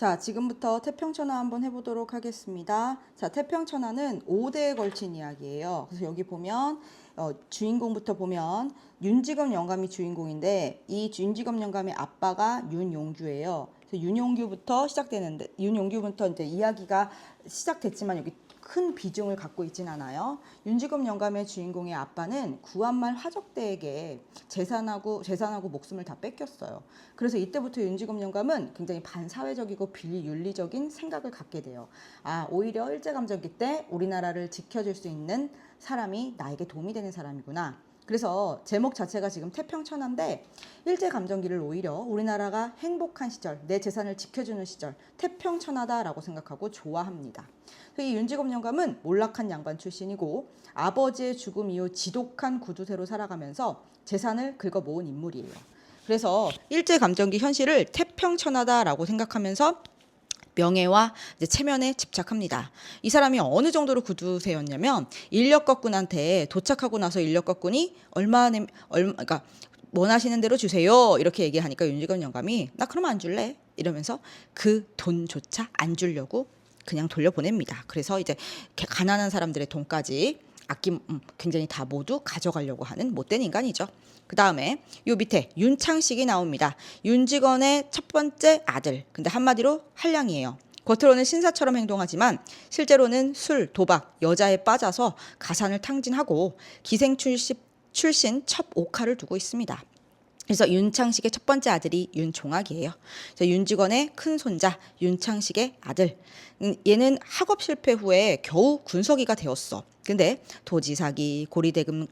자, 지금부터 태평천하 한번 해보도록 하겠습니다. 자, 태평천하는 5대에 걸친 이야기예요. 그래서 여기 보면 주인공부터 보면 윤지검 영감이 주인공인데 이 윤지검 영감의 아빠가 윤용규예요. 그래서 윤용규부터 시작되는데 윤용규부터 이제 이야기가 시작됐지만 여기 큰 비중을 갖고 있진 않아요. 윤지검 영감의 주인공의 아빠는 구한말 화적대에게 재산하고 목숨을 다 뺏겼어요. 그래서 이때부터 윤지검 영감은 굉장히 반사회적이고 비윤리적인 생각을 갖게 돼요. 오히려 일제감정기 때 우리나라를 지켜줄 수 있는 사람이 나에게 도움이 되는 사람이구나. 그래서 제목 자체가 지금 태평천하인데 일제감정기를 오히려 우리나라가 행복한 시절, 내 재산을 지켜주는 시절, 태평천하다라고 생각하고 좋아합니다. 이 윤지검 영감은 몰락한 양반 출신이고 아버지의 죽음 이후 지독한 구두쇠로 살아가면서 재산을 긁어 모은 인물이에요. 그래서 일제감정기 현실을 태평천하다라고 생각하면서 명예와 이제 체면에 집착합니다. 이 사람이 어느 정도로 구두쇠였냐면 인력거꾼한테 도착하고 나서 인력거꾼이 그러니까 원하시는 대로 주세요 이렇게 얘기하니까 윤지검 영감이 나 그럼 안 줄래 이러면서 그 돈조차 안 주려고 그냥 돌려보냅니다. 그래서 이제 가난한 사람들의 돈까지 굉장히 다 모두 가져가려고 하는 못된 인간이죠. 그 다음에 요 밑에 윤창식이 나옵니다. 윤직원의 첫 번째 아들. 근데 한마디로 한량이에요. 겉으로는 신사처럼 행동하지만 실제로는 술, 도박, 여자에 빠져서 가산을 탕진하고 기생 출신 첩옥화를 두고 있습니다. 그래서 윤창식의 첫 번째 아들이 윤종학이에요. 그래서 윤직원의 큰 손자 윤창식의 아들. 얘는 학업 실패 후에 겨우 군서기가 되었어. 근데 도지 사기, 고리대금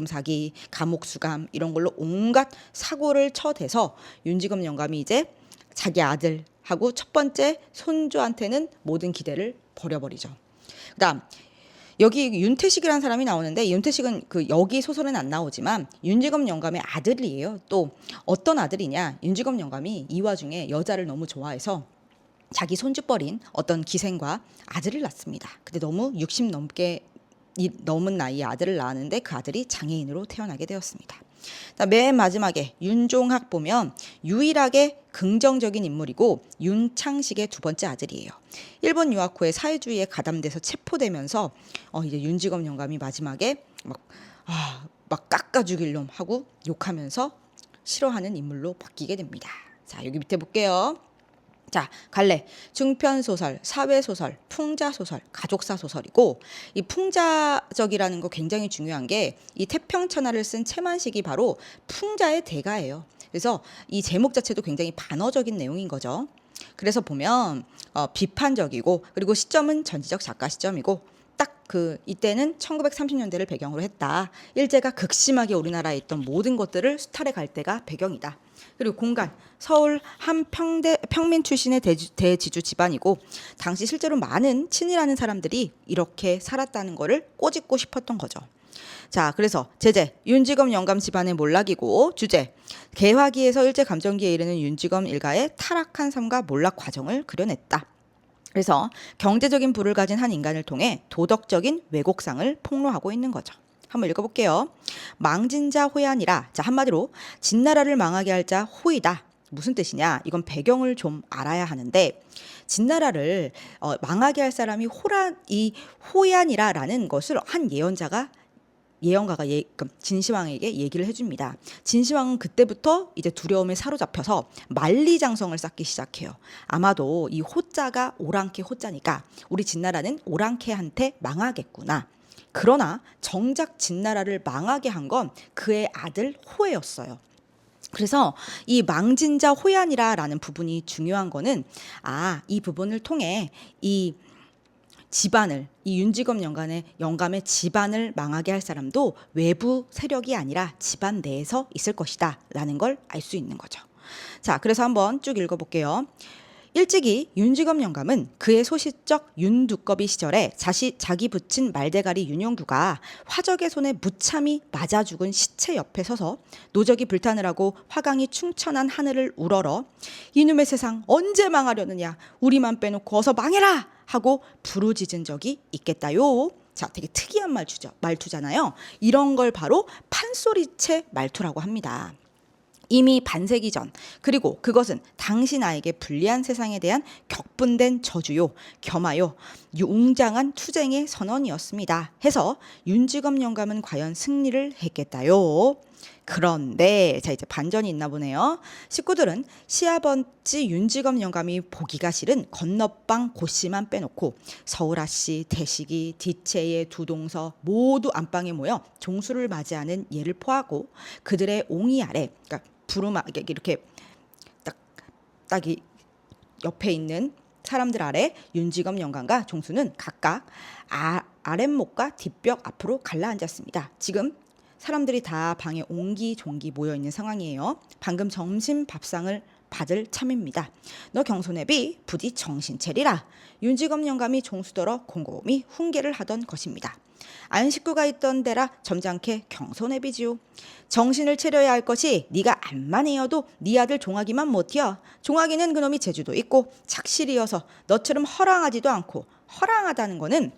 사기, 감옥 수감 이런 걸로 온갖 사고를 쳐대서 윤지검 영감이 이제 자기 아들하고 첫 번째 손주한테는 모든 기대를 버려버리죠. 그다음 여기 윤태식이라는 사람이 나오는데 윤태식은 여기 소설은 안 나오지만 윤지검 영감의 아들이에요. 또 어떤 아들이냐? 윤지검 영감이 이 와중에 여자를 너무 좋아해서 자기 손주뻘인 어떤 기생과 아들을 낳습니다. 근데 너무 60 넘은 나이에 아들을 낳았는데 그 아들이 장애인으로 태어나게 되었습니다. 맨 마지막에 윤종학 보면 유일하게 긍정적인 인물이고 윤창식의 두 번째 아들이에요. 일본 유학 후에 사회주의에 가담돼서 체포되면서 이제 윤지검 영감이 마지막에 막 깎아 죽일 놈 하고 욕하면서 싫어하는 인물로 바뀌게 됩니다. 자, 여기 밑에 볼게요. 자, 갈래 중편소설, 사회소설, 풍자소설, 가족사소설이고 이 풍자적이라는 거 굉장히 중요한 게 이 태평천하를 쓴 채만식이 바로 풍자의 대가예요. 그래서 이 제목 자체도 굉장히 반어적인 내용인 거죠. 그래서 보면 비판적이고 그리고 시점은 전지적 작가 시점이고 딱 이때는 1930년대를 배경으로 했다. 일제가 극심하게 우리나라에 있던 모든 것들을 수탈해 갈 때가 배경이다. 그리고 공간, 서울 한 평민 출신의 대지주 집안이고 당시 실제로 많은 친이라는 사람들이 이렇게 살았다는 거를 꼬집고 싶었던 거죠. 자, 그래서 제재, 윤지검 영감 집안의 몰락이고 주제, 개화기에서 일제감정기에 이르는 윤지검 일가의 타락한 삶과 몰락 과정을 그려냈다. 그래서 경제적인 부를 가진 한 인간을 통해 도덕적인 왜곡상을 폭로하고 있는 거죠. 한번 읽어볼게요. 망진자 호야니라. 자, 한마디로 진나라를 망하게 할 자 호이다. 무슨 뜻이냐? 이건 배경을 좀 알아야 하는데 진나라를 망하게 할 사람이 호야니라라는 것을 한 예언가가 진시황에게 얘기를 해줍니다. 진시황은 그때부터 이제 두려움에 사로잡혀서 만리장성을 쌓기 시작해요. 아마도 이 호자가 오랑캐 호자니까 우리 진나라는 오랑캐한테 망하겠구나. 그러나 정작 진나라를 망하게 한 건 그의 아들 호예였어요. 그래서 이 망진자 호얀이라라는 부분이 중요한 거는 이 부분을 통해 이 윤지검 영감의 집안을 망하게 할 사람도 외부 세력이 아니라 집안 내에서 있을 것이다 라는 걸 알 수 있는 거죠. 자, 그래서 한번 쭉 읽어볼게요. 일찍이 윤지검 영감은 그의 소시적 윤두꺼비 시절에 자기 붙인 말대가리 윤용규가 화적의 손에 무참히 맞아 죽은 시체 옆에 서서 노적이 불타느라고 화강이 충천한 하늘을 우러러 이놈의 세상 언제 망하려느냐 우리만 빼놓고 어서 망해라 하고 부르짖은 적이 있겠다요. 자, 되게 특이한 말투잖아요. 이런 걸 바로 판소리체 말투라고 합니다. 이미 반세기 전, 그리고 그것은 당시 나에게 불리한 세상에 대한 격분된 저주요, 겸하요, 웅장한 투쟁의 선언이었습니다. 해서 윤지검 영감은 과연 승리를 했겠다요. 그런데 자 이제 반전이 있나 보네요. 식구들은 시아버지 윤지검 영감이 보기가 싫은 건너방 고씨만 빼놓고 서울아씨, 대식이, 디체의 두 동서 모두 안방에 모여 종수를 맞이하는 예를 포하고 그들의 옹이 아래, 그러니까 부르막 이렇게 딱이 옆에 있는 사람들 아래 윤지검 영감과 종수는 각각 아랫목과 뒷벽 앞으로 갈라 앉았습니다. 지금 사람들이 다 방에 옹기종기 모여있는 상황이에요. 방금 점심 밥상을 받을 참입니다. 너 경손해비 부디 정신 차리라. 윤지검 영감이 종수더러 곰곰이 훈계를 하던 것입니다. 안 식구가 있던 데라 점잖게 경손해비지요. 정신을 차려야 할 것이 네가 암만 해여도 네 아들 종아기만 못이여. 종아기는 그놈이 재주도 있고 착실이어서 너처럼 허랑하지도 않고, 허랑하다는 거는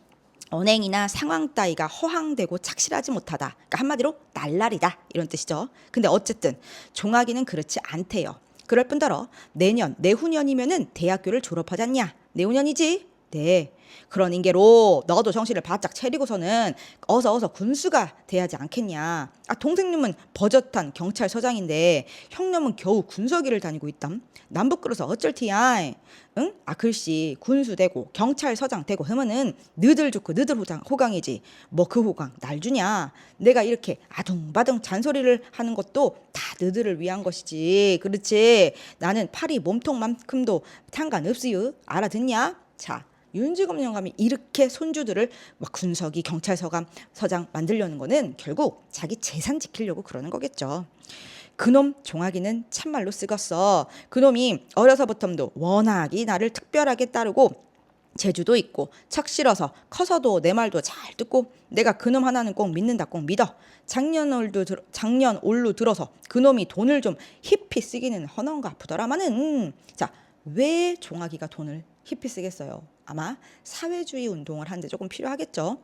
언행이나 상황 따위가 허황되고 착실하지 못하다. 그러니까 한마디로 날라리다 이런 뜻이죠. 근데 어쨌든 종아기는 그렇지 않대요. 그럴 뿐더러 내후년이면은 대학교를 졸업하잖냐. 내후년이지? 네. 그런 인계로 너도 정신을 바짝 차리고서는 어서 군수가 돼야지 않겠냐. 동생님은 버젓한 경찰서장인데 형님은 겨우 군서기를 다니고 있담. 남부끌어서 어쩔 티야. 응? 글씨 군수 되고 경찰서장 되고 하면은 너들 좋고 너들 호강이지. 뭐 그 호강 날 주냐. 내가 이렇게 아둥바둥 잔소리를 하는 것도 다 너들을 위한 것이지. 그렇지. 나는 파리 몸통만큼도 상관없으유. 알아듣냐? 자, 윤지검 영감이 이렇게 손주들을 막 군서기 경찰서장 만들려는 거는 결국 자기 재산 지키려고 그러는 거겠죠. 그놈 종아기는 참말로 쓰겄어. 그놈이 어려서부터도 워낙이 나를 특별하게 따르고 재주도 있고 척실어서 커서도 내 말도 잘 듣고 내가 그놈 하나는 꼭 믿는다. 꼭 믿어. 작년 올로 들어서 그놈이 돈을 좀 힙히 쓰기는 허넌가 아프더라마는. 자, 왜 종아기가 돈을 힙히 쓰겠어요? 아마 사회주의 운동을 하는데 조금 필요하겠죠.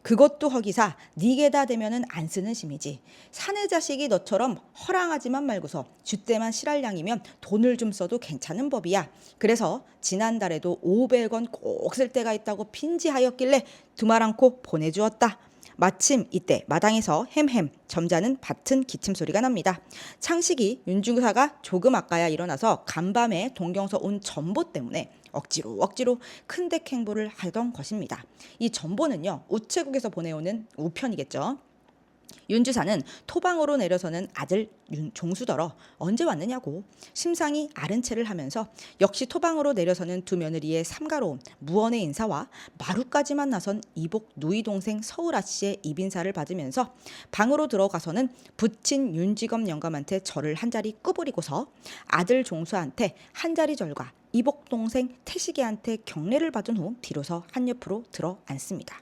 그것도 허기사 니게다 되면은 안 쓰는 심이지. 사내 자식이 너처럼 허랑하지만 말고서 쥐때만 실할 양이면 돈을 좀 써도 괜찮은 법이야. 그래서 지난달에도 500원 꼭 쓸 때가 있다고 빈지하였길래 두말 않고 보내주었다. 마침 이때 마당에서 햄햄 점잖은 밭은 기침 소리가 납니다. 창식이 윤중사가 조금 아까야 일어나서 간밤에 동경서 온 전보 때문에 억지로 큰덱 행보를 하던 것입니다. 이 전보는요, 우체국에서 보내오는 우편이겠죠. 윤주사는 토방으로 내려서는 아들 종수더러 언제 왔느냐고 심상이 아른 체를 하면서 역시 토방으로 내려서는 두 며느리의 삼가로운 무언의 인사와 마루까지만 나선 이복 누이 동생 서울아씨의 입인사를 받으면서 방으로 들어가서는 부친 윤지검 영감한테 절을 한 자리 꾸부리고서 아들 종수한테 한 자리 절과 이복 동생 태식이한테 경례를 받은 후 비로소 한 옆으로 들어 앉습니다.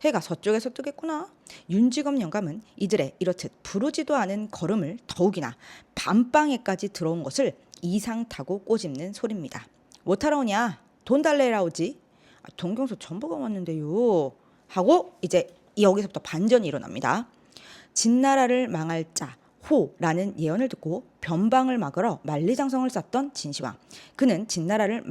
해가 서쪽에서 뜨겠구나. 윤지검 영감은 이들의 이렇듯 부르지도 않은 걸음을 더욱이나 밤방에까지 들어온 것을 이상 타고 꼬집는 소리입니다. 못하러 오냐? 돈 달래라 오지. 동경서 전보가 왔는데요. 하고 이제 여기서부터 반전이 일어납니다. 진나라를 망할 자 호라는 예언을 듣고 변방을 막으러 만리장성을 쌓던 진시황. 그는 진나라를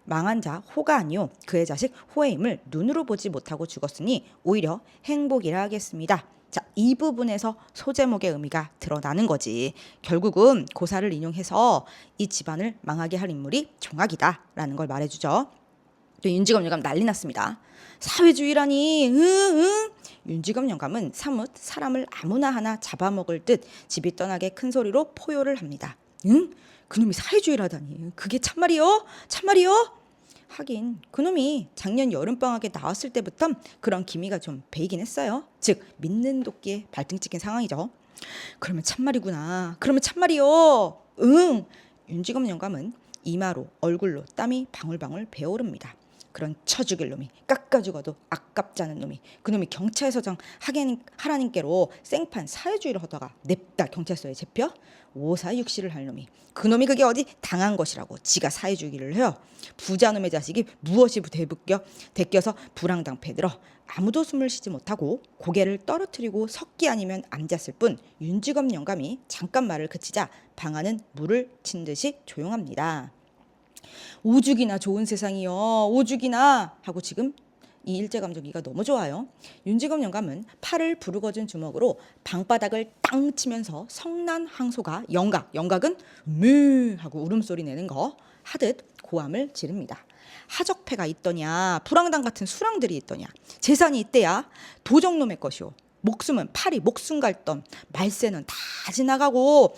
망한 자 호가 아니요 그의 자식 호의 힘을 눈으로 보지 못하고 죽었으니 오히려 행복이라 하겠습니다. 자, 이 부분에서 소제목의 의미가 드러나는 거지. 결국은 고사를 인용해서 이 집안을 망하게 할 인물이 종학이다라는 걸 말해주죠. 또 윤지검 영감 난리 났습니다. 사회주의라니. 윤지검 영감은 사뭇 사람을 아무나 하나 잡아먹을 듯 집이 떠나게 큰 소리로 포효를 합니다. 그놈이 사회주의라다니. 그게 참말이요? 하긴 그놈이 작년 여름방학에 나왔을 때부터 그런 기미가 좀 배이긴 했어요. 즉 믿는 도끼에 발등 찍힌 상황이죠. 그러면 참말이구나. 그러면 참말이요. 윤지검 영감은 이마로 얼굴로 땀이 방울방울 배어오릅니다. 그런 쳐 죽일 놈이, 깎아 죽어도 아깝지 않은 놈이, 그놈이 경찰서장 하라님께로 생판 사회주의를 하다가 냅다 경찰서에 잡혀 오사육시를 할 놈이, 그놈이 그게 어디 당한 것이라고 지가 사회주의를 해요. 부자놈의 자식이 무엇이 대껴서 불황당패에 들어 아무도 숨을 쉬지 못하고 고개를 떨어뜨리고 섰기 아니면 앉았을 뿐 윤지검 영감이 잠깐 말을 그치자 방안은 물을 친 듯이 조용합니다. 오죽이나 좋은 세상이요, 오죽이나 하고 지금 이 일제감정기가 너무 좋아요. 윤지검 영감은 팔을 부르거진 주먹으로 방바닥을 땅 치면서 성난 항소가 영각은 무 하고 울음소리 내는 거 하듯 고함을 지릅니다. 하적패가 있더냐, 불황당 같은 수랑들이 있더냐, 재산이 있대야 도적놈의 것이오. 목숨은 팔이 목숨 갈던 말세는 다 지나가고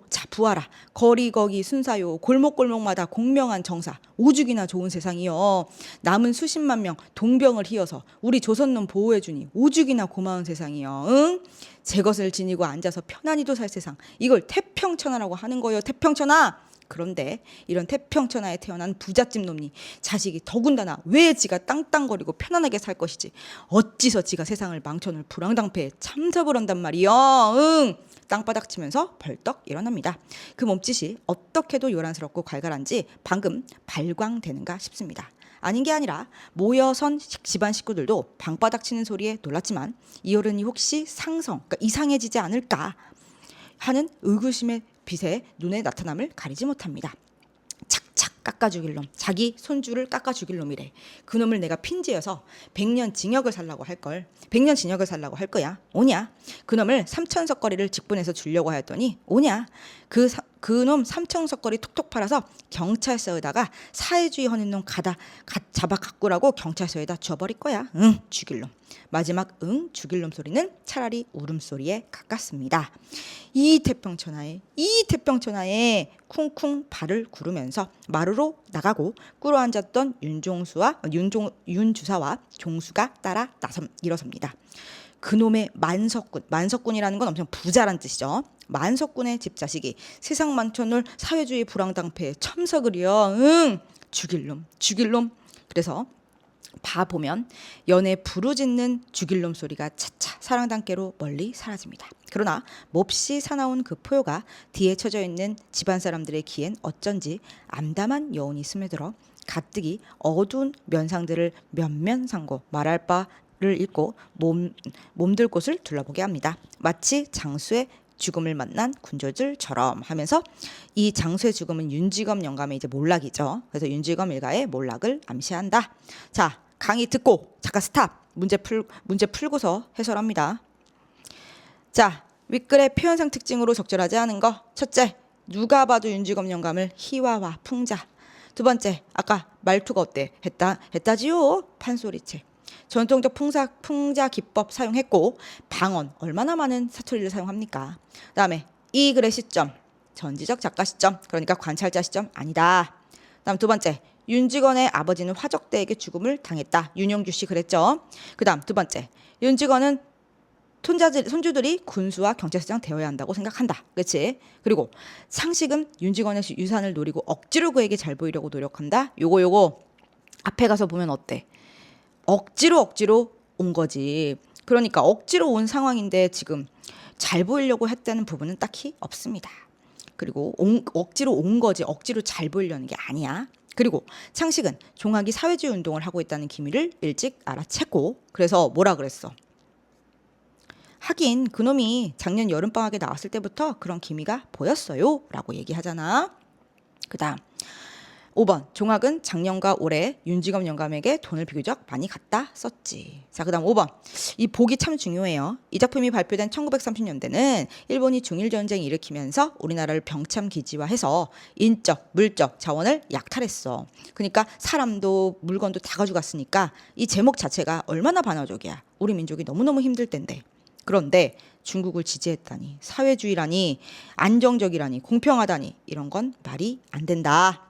자 부하라 거리거기 순사요 골목골목마다 공명한 정사 오죽이나 좋은 세상이요. 남은 수십만 명 동병을 희어서 우리 조선놈 보호해주니 오죽이나 고마운 세상이요. 응? 제 것을 지니고 앉아서 편안히도 살 세상, 이걸 태평천하라고 하는 거요. 태평천하. 그런데 이런 태평천하에 태어난 부잣집 놈이 자식이 더군다나 왜 지가 땅땅거리고 편안하게 살 것이지 어찌서 지가 세상을 망쳐놓을 불황당패에 참석을 한단 말이요. 응. 땅바닥 치면서 벌떡 일어납니다. 그 몸짓이 어떻게도 요란스럽고 갈갈한지 방금 발광되는가 싶습니다. 아닌 게 아니라 모여선 집안 식구들도 방바닥 치는 소리에 놀랐지만 이 어른이 혹시 그러니까 이상해지지 않을까 하는 의구심의 빛에 눈의 나타남을 가리지 못합니다. 착착 깎아 죽일 놈, 자기 손주를 깎아 죽일 놈이래. 그놈을 내가 핀지어서 100년 징역을 살라고 할걸. 100년 징역을 살라고 할 거야. 오냐? 그놈을 삼천석거리를 직분해서 주려고 하였더니 오냐? 그놈 삼천석거리 톡톡 팔아서 경찰서에다가 사회주의 하는 놈 잡아 갖고라고 경찰서에다 줘버릴 거야. 응, 죽일 놈. 마지막 응, 죽일 놈 소리는 차라리 울음소리에 가깝습니다. 이 태평천하에 쿵쿵 발을 구르면서 마루로 나가고 꿇어앉았던 윤주사와 종수가 따라 일어섭니다. 그놈의 만석군이라는 건 엄청 부자란 뜻이죠. 만석군의 집자식이 세상 만천을 사회주의 불황당패에 참석을이요. 응, 죽일 놈. 그래서 봐보면 연애 부르짖는 죽일놈 소리가 차차 사랑단께로 멀리 사라집니다. 그러나 몹시 사나운 그 포효가 뒤에 쳐져 있는 집안 사람들의 귀엔 어쩐지 암담한 여운이 스며들어 가뜩이 어두운 면상들을 면면상고 말할 바를 잃고 몸들 곳을 둘러보게 합니다. 마치 장수의 죽음을 만난 군조들처럼 하면서 이 장수의 죽음은 윤지검 영감의 이제 몰락이죠. 그래서 윤지검 일가의 몰락을 암시한다. 자, 강의 듣고 잠깐 스탑. 문제 풀고서 해설합니다. 자, 윗글의 표현상 특징으로 적절하지 않은 거. 첫째, 누가 봐도 윤지검 영감을 희화화 풍자. 두 번째, 아까 말투가 어때? 했다지요. 판소리체. 전통적 풍자 기법 사용했고 방언 얼마나 많은 사투리를 사용합니까? 그다음에 이 글의 시점 전지적 작가 시점, 그러니까 관찰자 시점 아니다. 그다음 두 번째, 윤직원의 아버지는 화적대에게 죽음을 당했다. 윤영주 씨 그랬죠. 그다음 두 번째, 윤직원은 손주들이 군수와 경찰서장 되어야 한다고 생각한다. 그렇지? 그리고 상식은 윤직원의 유산을 노리고 억지로 그에게 잘 보이려고 노력한다. 요거 앞에 가서 보면 어때? 억지로 온 거지. 그러니까 억지로 온 상황인데 지금 잘 보이려고 했다는 부분은 딱히 없습니다. 그리고 억지로 온 거지 억지로 잘 보이려는 게 아니야. 그리고 창식은 종학이 사회주의 운동을 하고 있다는 기미를 일찍 알아챘고 그래서 뭐라 그랬어? 하긴 그놈이 작년 여름방학에 나왔을 때부터 그런 기미가 보였어요 라고 얘기하잖아. 그 다음 5번, 종학은 작년과 올해 윤지검 영감에게 돈을 비교적 많이 갖다 썼지. 자, 그 다음 5번, 이 복이 참 중요해요. 이 작품이 발표된 1930년대는 일본이 중일전쟁 일으키면서 우리나라를 병참기지화해서 인적, 물적 자원을 약탈했어. 그러니까 사람도 물건도 다 가져갔으니까 이 제목 자체가 얼마나 반어적이야. 우리 민족이 너무너무 힘들 텐데. 그런데 중국을 지지했다니, 사회주의라니, 안정적이라니, 공평하다니 이런 건 말이 안 된다.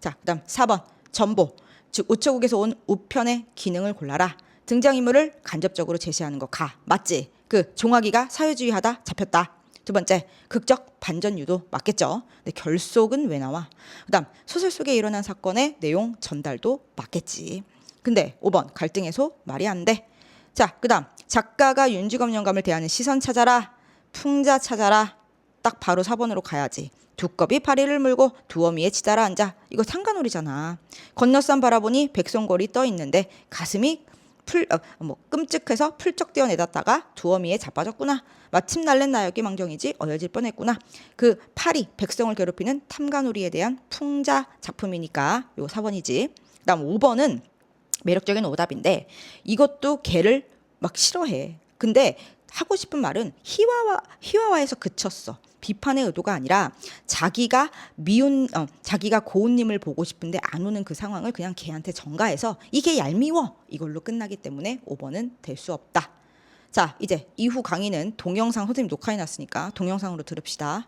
자, 그다음 4번 전보, 즉 우체국에서 온 우편의 기능을 골라라. 등장인물을 간접적으로 제시하는 거 가. 맞지? 그 종학이가 사회주의하다 잡혔다. 두 번째, 극적 반전 유도 맞겠죠? 근데 결속은 왜 나와? 그다음 소설 속에 일어난 사건의 내용 전달도 맞겠지. 근데 5번 갈등 해소 말이 안 돼. 자, 그다음 작가가 윤지검 영감을 대하는 시선 찾아라. 풍자 찾아라. 딱 바로 4번으로 가야지. 두꺼비 파리를 물고 두어미에 치달아 앉아. 이거 상간놀이잖아. 건너산 바라보니 백송골이 떠 있는데 가슴이 끔찍해서 풀쩍 뛰어내렸다가 두어미에 자빠졌구나. 마침 날랜 나였기 망정이지 어여질 뻔했구나. 그 파리 백성을 괴롭히는 탐관오리에 대한 풍자 작품이니까 요 4번이지. 그다음 5번은 매력적인 오답인데 이것도 걔를 막 싫어해. 근데 하고 싶은 말은 희화화해서 그쳤어. 비판의 의도가 아니라 자기가 자기가 고은님을 보고 싶은데 안 오는 그 상황을 그냥 걔한테 전가해서 이게 얄미워 이걸로 끝나기 때문에 5번은 될 수 없다. 자, 이제 이후 강의는 동영상 선생님 녹화해놨으니까 동영상으로 들읍시다.